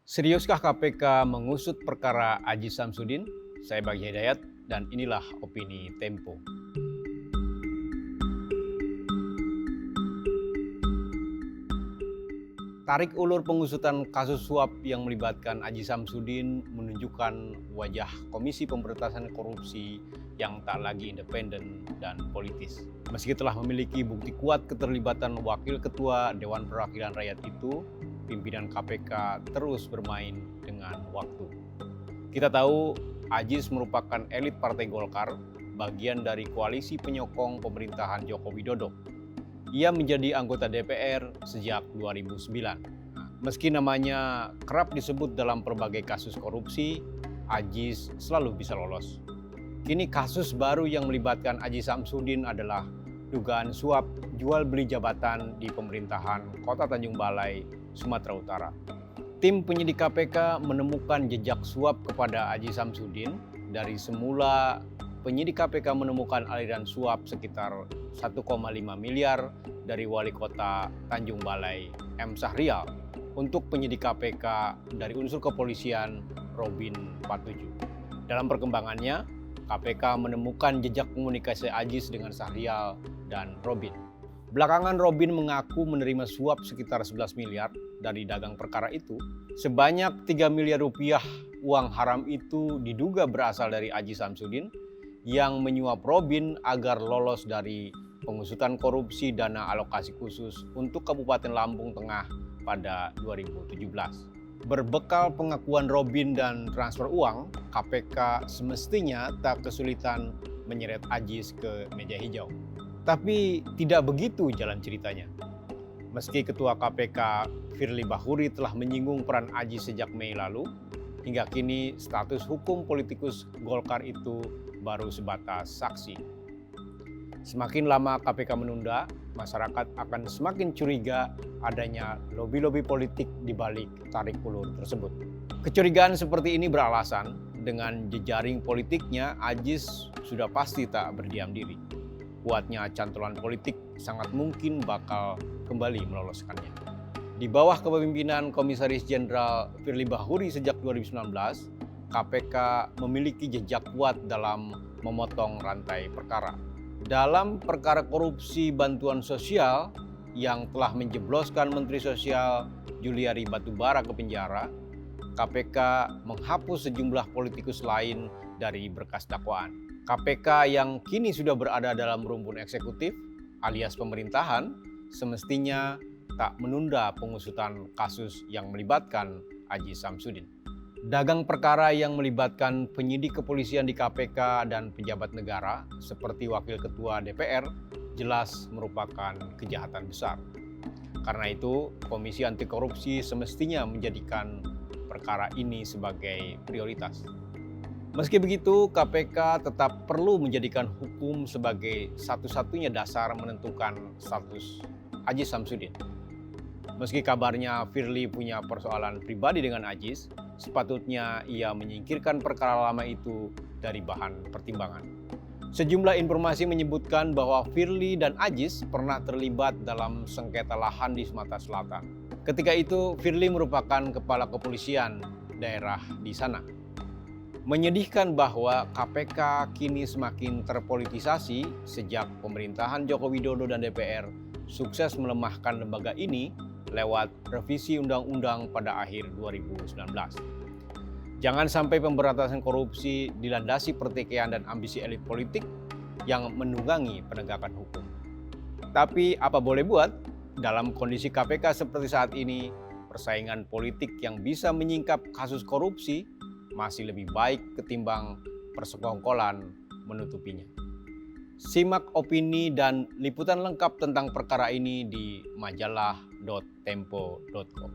Seriuskah KPK mengusut perkara Aji Samsudin? Saya Bagi Hidayat dan inilah opini Tempo. Tarik ulur pengusutan kasus suap yang melibatkan Aji Samsudin menunjukkan wajah Komisi Pemberantasan Korupsi yang tak lagi independen dan politis. Meski telah memiliki bukti kuat keterlibatan Wakil Ketua Dewan Perwakilan Rakyat itu, pimpinan KPK terus bermain dengan waktu. Kita tahu Ajis merupakan elit Partai Golkar, bagian dari koalisi penyokong pemerintahan Joko Widodo. Ia menjadi anggota DPR sejak 2009. Meski namanya kerap disebut dalam berbagai kasus korupsi, Ajis selalu bisa lolos. Kini kasus baru yang melibatkan Aji Samsudin adalah dugaan suap jual beli jabatan di pemerintahan Kota Tanjung Balai, Sumatera Utara. Tim penyidik KPK menemukan jejak suap kepada Aji Samsudin. Dari semula penyidik KPK menemukan aliran suap sekitar 1,5 miliar dari Wali Kota Tanjung Balai M. Sahrial untuk penyidik KPK dari unsur kepolisian Robin 47. Dalam perkembangannya, KPK menemukan jejak komunikasi Ajis dengan Sahrial dan Robin. Belakangan Robin mengaku menerima suap sekitar 11 miliar dari dagang perkara itu. Sebanyak 3 miliar rupiah uang haram itu diduga berasal dari Aji Samsudin yang menyuap Robin agar lolos dari pengusutan korupsi dana alokasi khusus untuk Kabupaten Lampung Tengah pada 2017. Berbekal pengakuan Robin dan transfer uang, KPK semestinya tak kesulitan menyeret Ajis ke meja hijau. Tapi tidak begitu jalan ceritanya. Meski Ketua KPK Firly Bahuri telah menyinggung peran Ajis sejak Mei lalu, hingga kini status hukum politikus Golkar itu baru sebatas saksi. Semakin lama KPK menunda, masyarakat akan semakin curiga adanya lobi-lobi politik di balik tarik ulur tersebut. Kecurigaan seperti ini beralasan, dengan jejaring politiknya Ajis sudah pasti tak berdiam diri. Kuatnya cantolan politik sangat mungkin bakal kembali meloloskannya. Di bawah kepemimpinan Komisaris Jenderal Firly Bahuri sejak 2019, KPK memiliki jejak kuat dalam memotong rantai perkara. Dalam perkara korupsi bantuan sosial yang telah menjebloskan Menteri Sosial Juliari Batubara ke penjara, KPK menghapus sejumlah politikus lain dari berkas dakwaan. KPK yang kini sudah berada dalam rumpun eksekutif alias pemerintahan semestinya tak menunda pengusutan kasus yang melibatkan Aji Samsudin. Dagang perkara yang melibatkan penyidik kepolisian di KPK dan pejabat negara seperti Wakil Ketua DPR jelas merupakan kejahatan besar. Karena itu, Komisi Anti Korupsi semestinya menjadikan perkara ini sebagai prioritas. Meski begitu, KPK tetap perlu menjadikan hukum sebagai satu-satunya dasar menentukan status Aji Samsudin. Meski kabarnya Firly punya persoalan pribadi dengan Ajis, sepatutnya ia menyingkirkan perkara lama itu dari bahan pertimbangan. Sejumlah informasi menyebutkan bahwa Firly dan Ajis pernah terlibat dalam sengketa lahan di Sumatera Selatan. Ketika itu, Firly merupakan kepala kepolisian daerah di sana. Menyedihkan bahwa KPK kini semakin terpolitisasi sejak pemerintahan Joko Widodo dan DPR sukses melemahkan lembaga ini lewat revisi undang-undang pada akhir 2019. Jangan sampai pemberantasan korupsi dilandasi pertikaian dan ambisi elit politik yang menunggangi penegakan hukum. Tapi apa boleh buat, dalam kondisi KPK seperti saat ini, persaingan politik yang bisa menyingkap kasus korupsi masih lebih baik ketimbang persekongkolan menutupinya. Simak opini dan liputan lengkap tentang perkara ini di majalah.tempo.com.